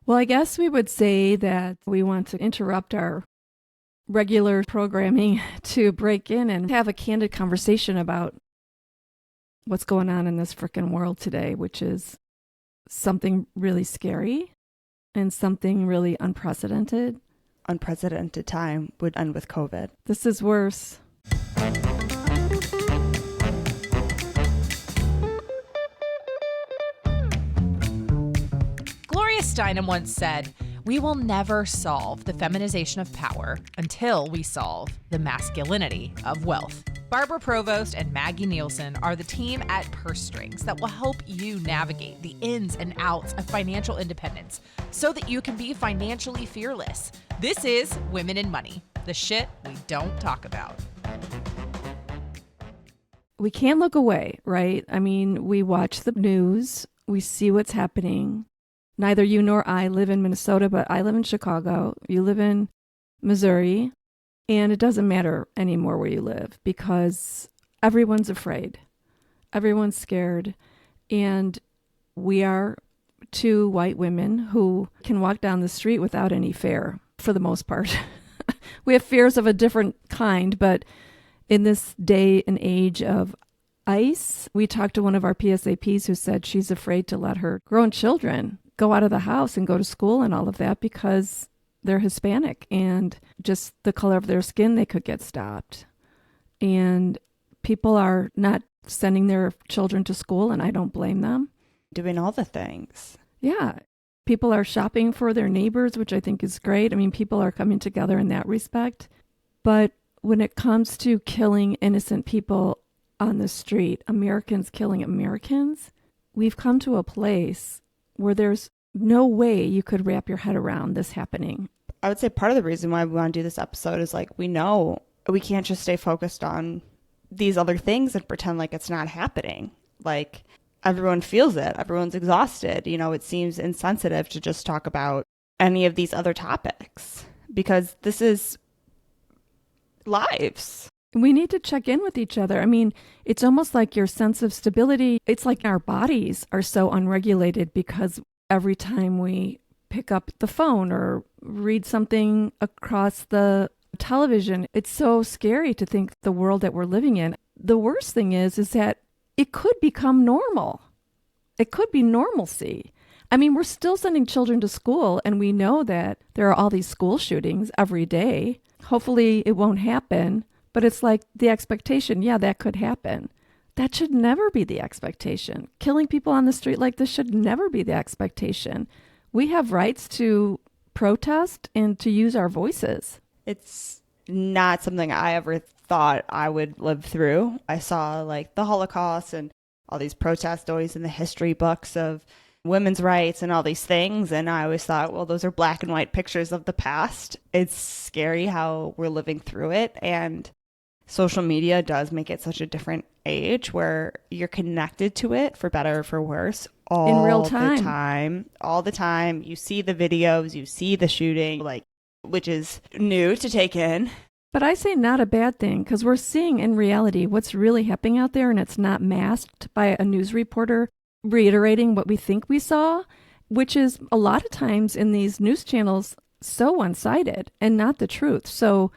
Well, I guess we would say that we want to interrupt our regular programming to break in and have a candid conversation about what's going on in this frickin' world today, which is something really scary and something really unprecedented. Unprecedented time would end with COVID. This is worse. Gloria Steinem once said, "We will never solve the feminization of power until we solve the masculinity of wealth." Barbara Provost and Maggie Nielsen are the team at Purse Strings that will help you navigate the ins and outs of financial independence so that you can be financially fearless. This is Women in Money, the shit we don't talk about. We can't look away, right? I mean, we watch the news, we see what's happening. Neither you nor I live in Minnesota, but I live in Chicago. You live in Missouri. And it doesn't matter anymore where you live because everyone's afraid. Everyone's scared. And we are two white women who can walk down the street without any fear, for the most part. We have fears of a different kind, but in this day and age of ICE, we talked to one of our PSAPs who said she's afraid to let her grown children go out of the house and go to school and all of that because they're Hispanic and just the color of their skin, they could get stopped. And people are not sending their children to school, and I don't blame them. Doing all the things. Yeah. People are shopping for their neighbors, which I think is great. I mean, people are coming together in that respect. But when it comes to killing innocent people on the street, Americans killing Americans, we've come to a place where there's no way you could wrap your head around this happening. I would say part of the reason why we want to do this episode is like we know we can't just stay focused on these other things and pretend like it's not happening. Like everyone feels it. Everyone's exhausted. You know, it seems insensitive to just talk about any of these other topics because this is lives. We need to check in with each other. I mean, it's almost like your sense of stability. It's like our bodies are so unregulated because every time we pick up the phone or read something across the television, it's so scary to think the world that we're living in. The worst thing is that it could become normal. It could be normalcy. I mean, we're still sending children to school, and we know that there are all these school shootings every day. Hopefully it won't happen, but it's like the expectation, yeah, that could happen. That should never be the expectation. Killing people on the street like this should never be the expectation. We have rights to protest and to use our voices. It's not something I ever thought I would live through. I saw like the Holocaust and all these protest stories in the history books of women's rights and all these things. And I always thought, well, those are black and white pictures of the past. It's scary how we're living through it. And social media does make it such a different age where you're connected to it for better or for worse all in real time. All the time. You see the videos, you see the shooting, like, which is new to take in. But I say not a bad thing because we're seeing in reality what's really happening out there, and it's not masked by a news reporter reiterating what we think we saw, which is a lot of times in these news channels so one-sided and not the truth. So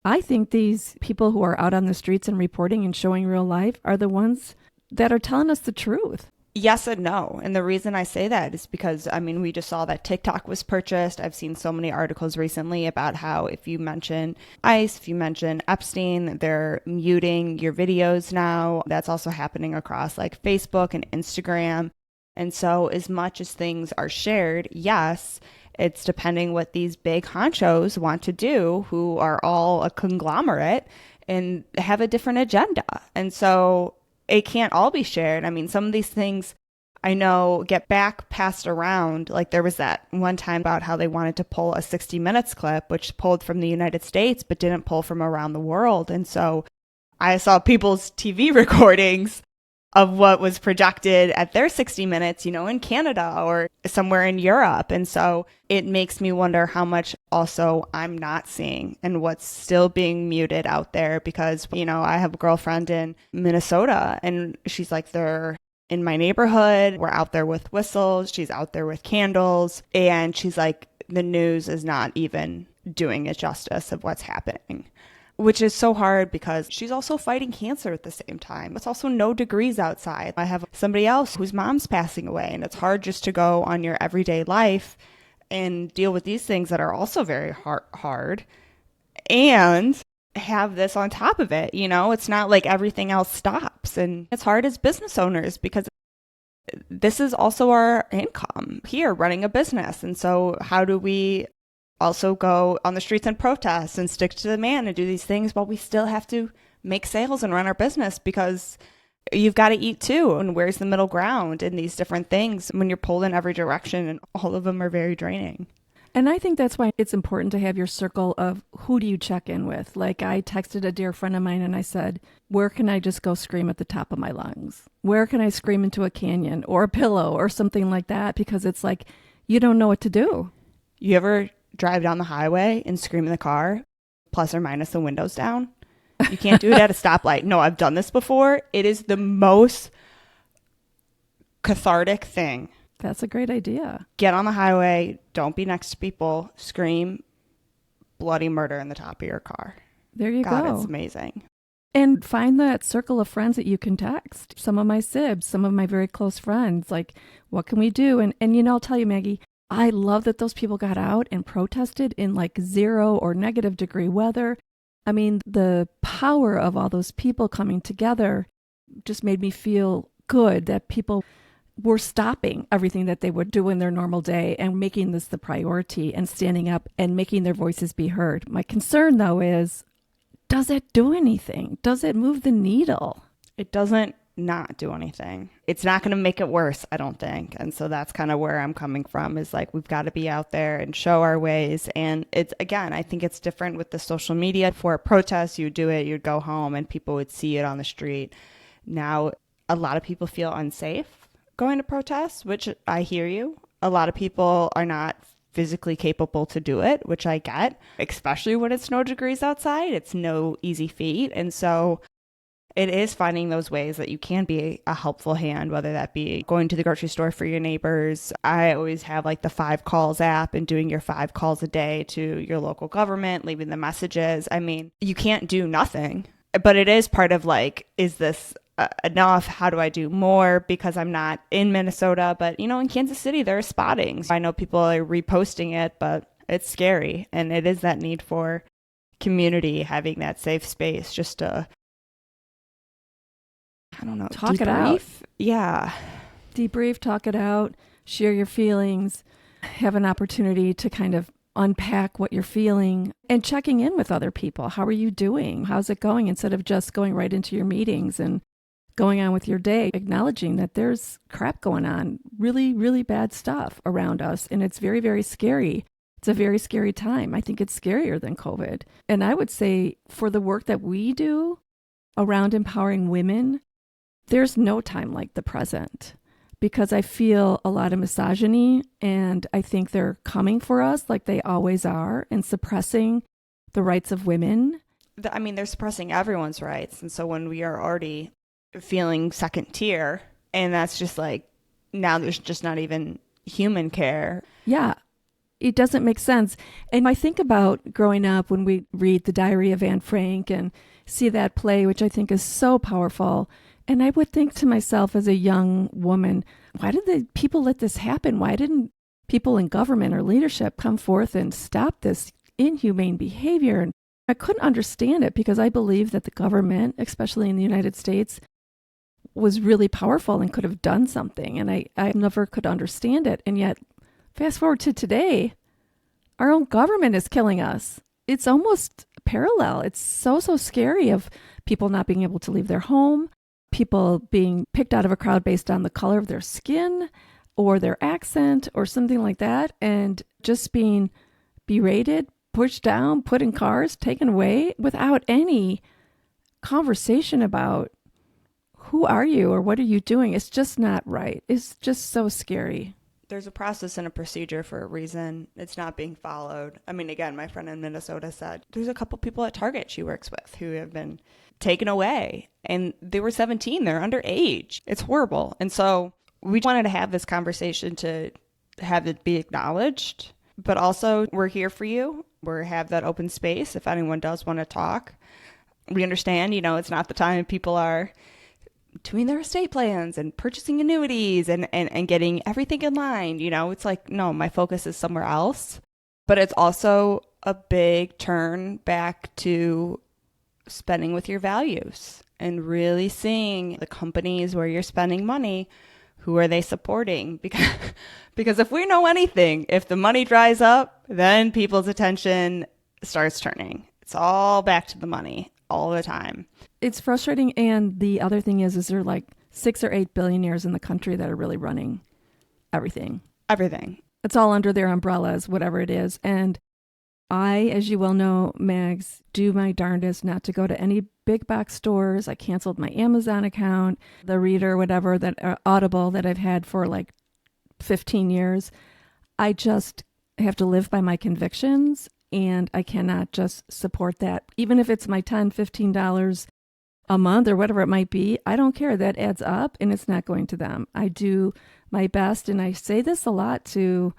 I think these people who are out on the streets and reporting and showing real life are the ones that are telling us the truth. Yes and no. And the reason I say that is because, I mean, we just saw that TikTok was purchased. I've seen so many articles recently about how if you mention ICE, if you mention Epstein, they're muting your videos now. That's also happening across like Facebook and Instagram. And so as much as things are shared, yes, it's depending what these big honchos want to do, who are all a conglomerate and have a different agenda. And so it can't all be shared. I mean, some of these things I know get passed around. Like there was that one time about how they wanted to pull a 60 Minutes clip, which pulled from the United States, but didn't pull from around the world. And so I saw people's TV recordings of what was projected at their 60 Minutes, you know, in Canada or somewhere in Europe. And so it makes me wonder how much also I'm not seeing and what's still being muted out there because, you know, I have a girlfriend in Minnesota and she's like, they're in my neighborhood. We're out there with whistles. She's out there with candles. And she's like, the news is not even doing it justice of what's happening, which is so hard because she's also fighting cancer at the same time. It's also no degrees outside. I have somebody else whose mom's passing away, and it's hard just to go on your everyday life and deal with these things that are also very hard and have this on top of it. You know, it's not like everything else stops. And it's hard as business owners because this is also our income here running a business. And so how do we also go on the streets and protest and stick to the man and do these things while we still have to make sales and run our business because you've got to eat too. And where's the middle ground in these different things when you're pulled in every direction and all of them are very draining? And I think that's why it's important to have your circle of who do you check in with. Like I texted a dear friend of mine and I said, where can I just go scream at the top of my lungs? Where can I scream into a canyon or a pillow or something like that? Because it's like, you don't know what to do. You ever drive down the highway and scream in the car, plus or minus the windows down? You can't do it at a stoplight. No, I've done this before. It is the most cathartic thing. That's a great idea. Get on the highway. Don't be next to people. Scream bloody murder in the top of your car. There you God, go. it's amazing. And find that circle of friends that you can text. Some of my sibs, some of my very close friends. Like, what can we do? And you know, I'll tell you, Maggie, I love that those people got out and protested in like 0 or negative degree weather. I mean, the power of all those people coming together just made me feel good that people were stopping everything that they would do in their normal day and making this the priority and standing up and making their voices be heard. My concern, though, is, does it do anything? Does it move the needle? It doesn't not do anything. It's not going to make it worse, I don't think. And so that's kind of where I'm coming from, is like, we've got to be out there and show our ways. And it's, again, I think it's different with the social media. For a protest, you do it, you'd go home and people would see it on the street. Now, a lot of people feel unsafe going to protests, which I hear you. A lot of people are not physically capable to do it, which I get, especially when it's no degrees outside. It's no easy feat. And so it is finding those ways that you can be a helpful hand, whether that be going to the grocery store for your neighbors. I always have like the 5 calls app and doing your 5 calls a day to your local government, leaving the messages. I mean, you can't do nothing, but it is part of like, is this enough? How do I do more? Because I'm not in Minnesota, but you know, in Kansas City, there are spottings. I know people are reposting it, but it's scary. And it is that need for community, having that safe space just to, I don't know, talk it out. Yeah. Debrief, talk it out, share your feelings, have an opportunity to kind of unpack what you're feeling and checking in with other people. How are you doing? How's it going? Instead of just going right into your meetings and going on with your day, acknowledging that there's crap going on, really, really bad stuff around us. And it's very, very scary. It's a very scary time. I think it's scarier than COVID. And I would say for the work that we do around empowering women, there's no time like the present, because I feel a lot of misogyny, and I think they're coming for us like they always are and suppressing the rights of women. I mean, they're suppressing everyone's rights. And so when we are already feeling second tier, and that's just like, now there's just not even human care. Yeah, it doesn't make sense. And I think about growing up when we read The Diary of Anne Frank and see that play, which I think is so powerful. And I would think to myself as a young woman, why did the people let this happen? Why didn't people in government or leadership come forth and stop this inhumane behavior? And I couldn't understand it, because I believe that the government, especially in the United States, was really powerful and could have done something. And I never could understand it. And yet, fast forward to today, our own government is killing us. It's almost parallel. It's so scary, of people not being able to leave their home, people being picked out of a crowd based on the color of their skin or their accent or something like that, and just being berated, pushed down, put in cars, taken away without any conversation about who are you or what are you doing. It's just not right. It's just so scary. There's a process and a procedure for a reason. It's not being followed. I mean, again, my friend in Minnesota said there's a couple people at Target she works with who have been taken away. And they were 17. They're underage. It's horrible. And so we wanted to have this conversation to have it be acknowledged. But also, we're here for you. We have that open space if anyone does want to talk. We understand, it's not the time people are doing their estate plans and purchasing annuities and getting everything in line. It's like, no, my focus is somewhere else. But it's also a big turn back to spending with your values and really seeing the companies where you're spending money. Who are they supporting? Because if we know anything, if the money dries up, then people's attention starts turning. It's all back to the money all the time. It's frustrating. And the other thing is there like 6 or 8 billionaires in the country that are really running everything. Everything. It's all under their umbrellas, whatever it is. And I, as you well know, Mags, do my darndest not to go to any big box stores. I canceled my Amazon account, the Reader, whatever, that Audible that I've had for like 15 years. I just have to live by my convictions, and I cannot just support that. Even if it's my $10, $15 a month or whatever it might be, I don't care. That adds up, and it's not going to them. I do my best, and I say this a lot to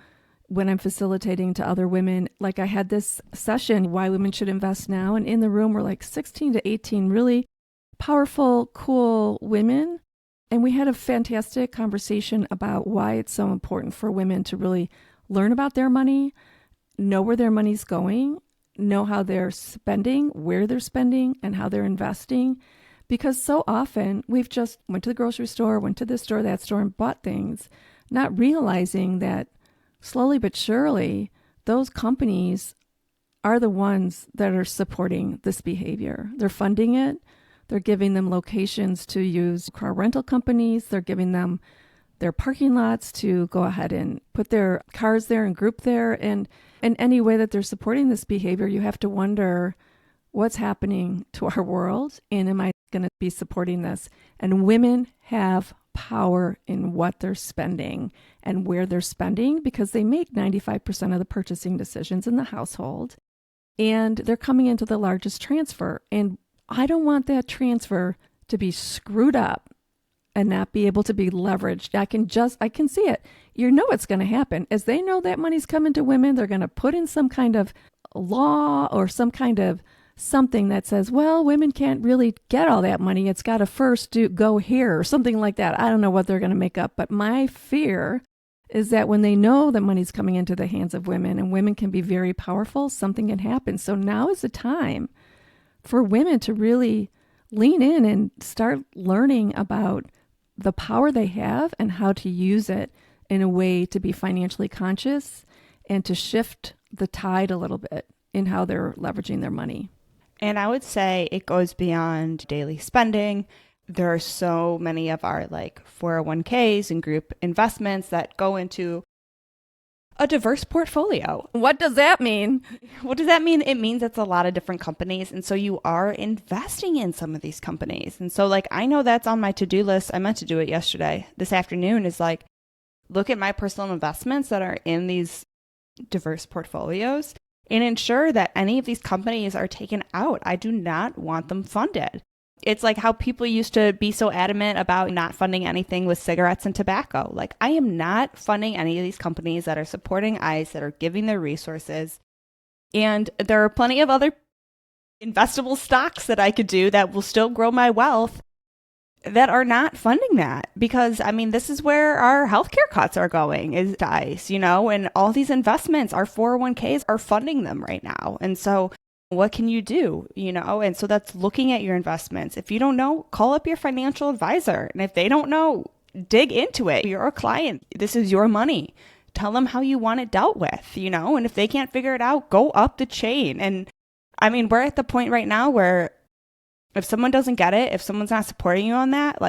when I'm facilitating to other women. Like I had this session, Why Women Should Invest Now, and in the room were like 16 to 18 really powerful, cool women. And we had a fantastic conversation about why it's so important for women to really learn about their money, know where their money's going, know how they're spending, where they're spending, and how they're investing. Because so often we've just went to the grocery store, went to this store, that store, and bought things, not realizing that slowly but surely, those companies are the ones that are supporting this behavior. They're funding it. They're giving them locations to use car rental companies. They're giving them their parking lots to go ahead and put their cars there and group there. And in any way that they're supporting this behavior, you have to wonder what's happening to our world, and am I going to be supporting this? And women have power in what they're spending and where they're spending, because they make 95% of the purchasing decisions in the household, and they're coming into the largest transfer. And I don't want that transfer to be screwed up and not be able to be leveraged. I can see it. What's going to happen as they know that money's coming to women. They're going to put in some kind of law or some kind of something that says, well, women can't really get all that money. It's got to first go here or something like that. I don't know what they're going to make up. But my fear is that when they know that money's coming into the hands of women, and women can be very powerful, something can happen. So now is the time for women to really lean in and start learning about the power they have and how to use it in a way to be financially conscious and to shift the tide a little bit in how they're leveraging their money. And I would say it goes beyond daily spending. There are so many of our 401ks and group investments that go into a diverse portfolio. What does that mean? What does that mean? It means it's a lot of different companies. And so you are investing in some of these companies. And so I know that's on my to-do list. I meant to do it yesterday. This afternoon is look at my personal investments that are in these diverse portfolios and ensure that any of these companies are taken out. I do not want them funded. It's like how people used to be so adamant about not funding anything with cigarettes and tobacco. I am not funding any of these companies that are supporting ICE, that are giving their resources. And there are plenty of other investable stocks that I could do that will still grow my wealth that are not funding that. Because, this is where our healthcare cuts are going, is to ICE, and all these investments, our 401ks are funding them right now. And so what can you do, And so that's looking at your investments. If you don't know, call up your financial advisor. And if they don't know, dig into it. You're a client. This is your money. Tell them how you want it dealt with, And if they can't figure it out, go up the chain. And we're at the point right now where if someone doesn't get it, if someone's not supporting you on that,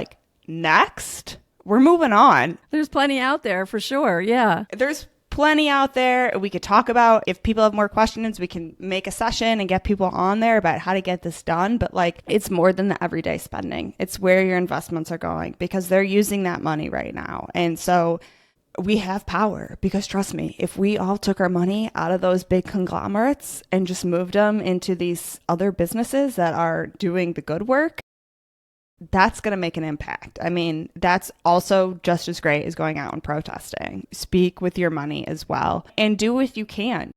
next, we're moving on. There's plenty out there for sure. Yeah. There's plenty out there. We could talk about, if people have more questions, we can make a session and get people on there about how to get this done. But it's more than the everyday spending. It's where your investments are going, because they're using that money right now. And so we have power, because trust me, if we all took our money out of those big conglomerates and just moved them into these other businesses that are doing the good work, that's going to make an impact. I mean, that's also just as great as going out and protesting. Speak with your money as well and do what you can.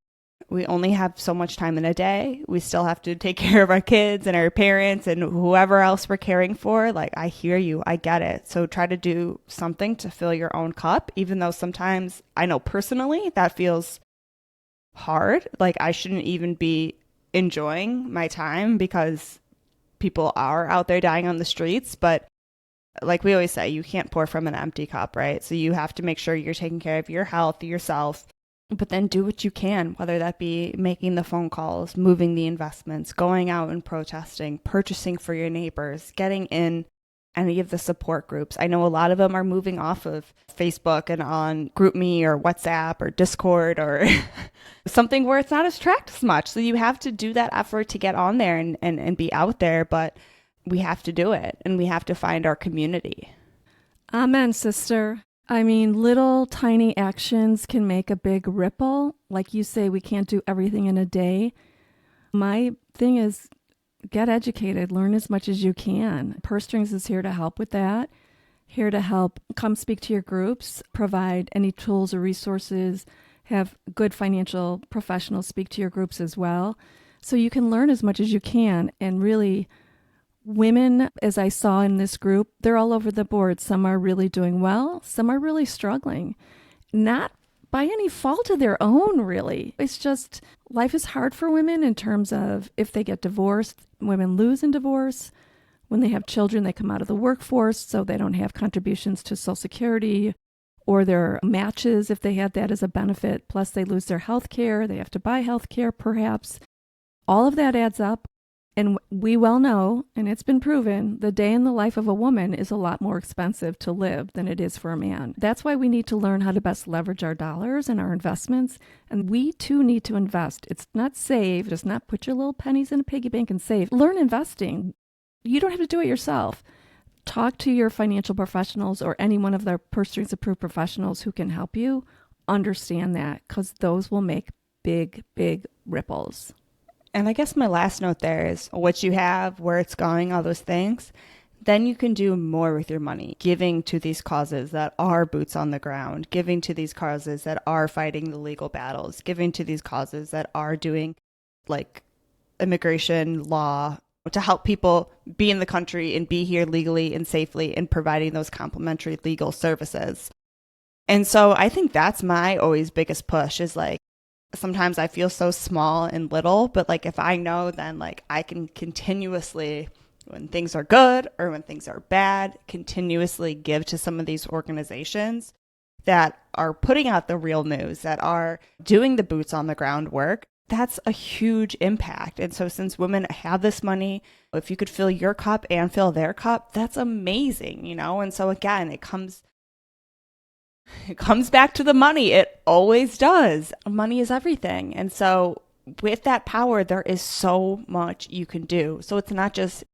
We only have so much time in a day. We still have to take care of our kids and our parents and whoever else we're caring for. Like, I hear you. I get it. So try to do something to fill your own cup, even though sometimes I know personally that feels hard. Like, I shouldn't even be enjoying my time because people are out there dying on the streets. But like we always say, you can't pour from an empty cup, right? So you have to make sure you're taking care of your health, yourself, but then do what you can, whether that be making the phone calls, moving the investments, going out and protesting, purchasing for your neighbors, getting in any of the support groups. I know a lot of them are moving off of Facebook and on GroupMe or WhatsApp or Discord or something where it's not as tracked as much. So you have to do that effort to get on there and be out there, but we have to do it and we have to find our community. Amen, sister. I mean, little tiny actions can make a big ripple. Like you say, we can't do everything in a day. My thing is get educated, learn as much as you can. Purse Strings is here to help with that, here to help. Come speak to your groups, provide any tools or resources, have good financial professionals speak to your groups as well. So you can learn as much as you can. And really, women, as I saw in this group, they're all over the board. Some are really doing well. Some are really struggling. Not by any fault of their own, really. It's just life is hard for women in terms of if they get divorced, women lose in divorce. When they have children, they come out of the workforce, so they don't have contributions to Social Security or their matches if they had that as a benefit. Plus, they lose their health care. They have to buy health care, perhaps. All of that adds up. And we well know, and it's been proven, the day in the life of a woman is a lot more expensive to live than it is for a man. That's why we need to learn how to best leverage our dollars and our investments. And we too need to invest. It's not save. Just not put your little pennies in a piggy bank and save. Learn investing. You don't have to do it yourself. Talk to your financial professionals or any one of their Purse Strings approved professionals who can help you understand that, because those will make big, big ripples. And I guess my last note there is what you have, where it's going, all those things. Then you can do more with your money, giving to these causes that are boots on the ground, giving to these causes that are fighting the legal battles, giving to these causes that are doing like immigration law to help people be in the country and be here legally and safely and providing those complementary legal services. And so I think that's my always biggest push is like, sometimes I feel so small and little, but like if I know, then like I can continuously, when things are good or when things are bad, continuously give to some of these organizations that are putting out the real news, that are doing the boots on the ground work. That's a huge impact. And so since women have this money, if you could fill your cup and fill their cup, that's amazing, you know? And so again, it comes back to the money. It always does. Money is everything. And so with that power, there is so much you can do. So it's not just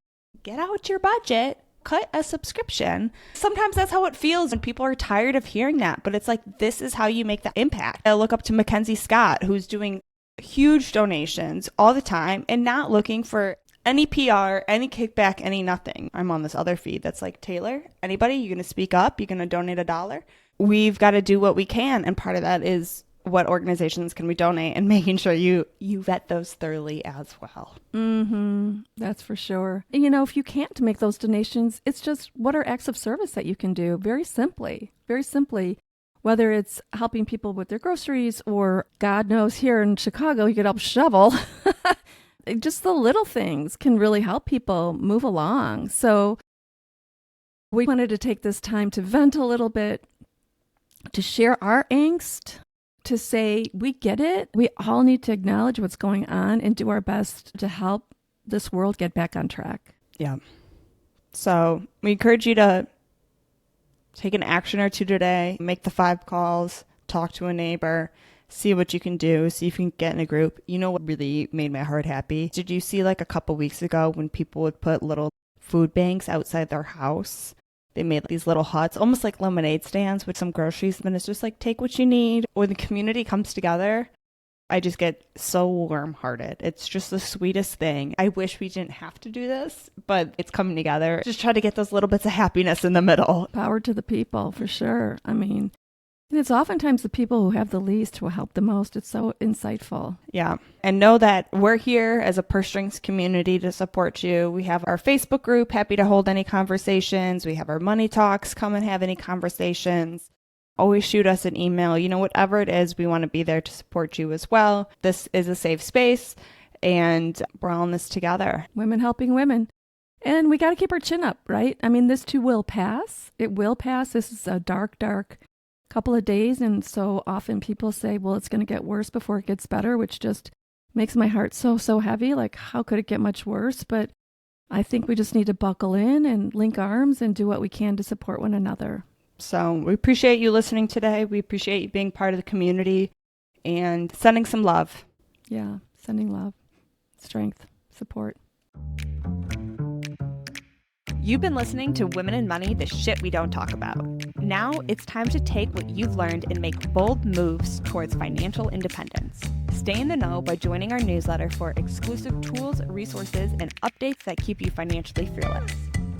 get out your budget, cut a subscription. Sometimes that's how it feels when people are tired of hearing that. But it's like, this is how you make that impact. I look up to Mackenzie Scott, who's doing huge donations all the time and not looking for any PR, any kickback, any nothing. I'm on this other feed that's like, Taylor, anybody, you going to speak up? You going to donate $1? We've got to do what we can. And part of that is what organizations can we donate and making sure you vet those thoroughly as well. That's for sure. And, you know, if you can't make those donations, it's just what are acts of service that you can do very simply, whether it's helping people with their groceries or God knows here in Chicago, you could help shovel. Just the little things can really help people move along. So we wanted to take this time to vent a little bit, to share our angst, to say we get it. We all need to acknowledge what's going on and do our best to help this world get back on track. Yeah. So we encourage you to take an action or two today, make the 5 calls, talk to a neighbor, see what you can do, see if you can get in a group. You know what really made my heart happy? Did you see like a couple weeks ago when people would put little food banks outside their house They made these little huts, almost like lemonade stands with some groceries. And then it's just like, take what you need. When the community comes together, I just get so warm-hearted. It's just the sweetest thing. I wish we didn't have to do this, but it's coming together. Just try to get those little bits of happiness in the middle. Power to the people, for sure. I mean, and it's oftentimes the people who have the least who help the most. It's so insightful. Yeah. And know that we're here as a Purse Strings community to support you. We have our Facebook group, happy to hold any conversations. We have our money talks, come and have any conversations. Always shoot us an email. Whatever it is, we want to be there to support you as well. This is a safe space, and we're all in this together. Women helping women. And we got to keep our chin up, right? I mean, this too will pass. It will pass. This is a dark, dark couple of days. And so often people say, well, it's going to get worse before it gets better, which just makes my heart so, so heavy. Like, how could it get much worse? But I think we just need to buckle in and link arms and do what we can to support one another. So we appreciate you listening today. We appreciate you being part of the community and sending some love. Yeah, sending love, strength, support. You've been listening to Women in Money, the shit we don't talk about. Now it's time to take what you've learned and make bold moves towards financial independence. Stay in the know by joining our newsletter for exclusive tools, resources, and updates that keep you financially fearless.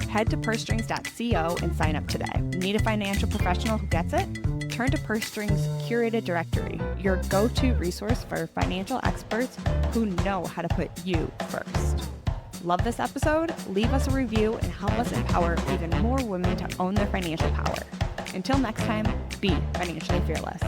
Head to pursestrings.co and sign up today. Need a financial professional who gets it? Turn to Purse Strings Curated Directory, your go-to resource for financial experts who know how to put you first. Love this episode? Leave us a review and help us empower even more women to own their financial power. Until next time, be financially fearless.